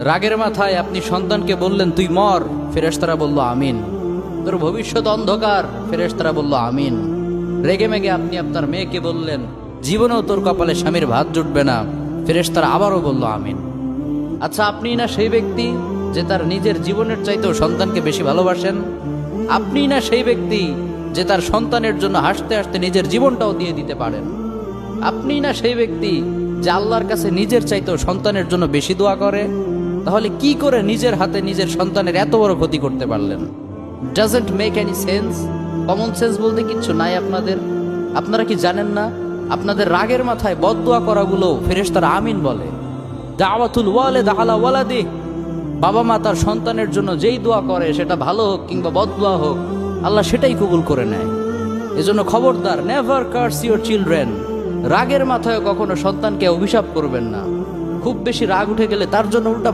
রাগের মাথায় আপনি সন্তানকে বললেন তুই মর, ফেরেশতারা বলল আমিন। তোর ভবিষ্যৎ অন্ধকার, ফেরেশতারা বলল আমিন। রেগে মেগে আপনি আপনার মেয়েকে বললেন জীবনেও তোর কপালে স্বামীর ভাত জুটবে না, ফেরেশতারা আবারও বলল আমিন। আচ্ছা, আপনি না সেই ব্যক্তি যে তার নিজের জীবনের চাইতেও সন্তানকে বেশি ভালোবাসেন? আপনি না সেই ব্যক্তি যে তার সন্তানের জন্য হাসতে হাসতে নিজের জীবনটাও দিয়ে দিতে পারেন? আপনি না সেই ব্যক্তি যে আল্লাহর কাছে নিজের চাইতেও সন্তানের জন্য বেশি দোয়া করে? তাহলে কি করে নিজের হাতে নিজের সন্তানের এত বড় ক্ষতি করতে পারলেন? Doesn't make any sense. Common sense বলতে কিচ্ছু নাই আপনাদের। আপনারা কি জানেন না আপনাদের রাগের মাথায় বদদোয়া করাগুলো ফেরেশতারা আমিন বলে? দাওয়াতুল ওয়ালিদ আলা ওয়ালাদি, বাবা মা তার সন্তানের জন্য যেই দোয়া করে সেটা ভালো হোক কিংবা বদদোয়া হোক, আল্লাহ সেটাই কবুল করে নেয়। এজন্য খবরদার, নেভার কার্স ইউর চিলড্রেন। রাগের মাথায় কখনো সন্তানকে অভিশাপ করবেন না। খুব বেশি রাগ উঠে গেলে তার জন্য উল্টা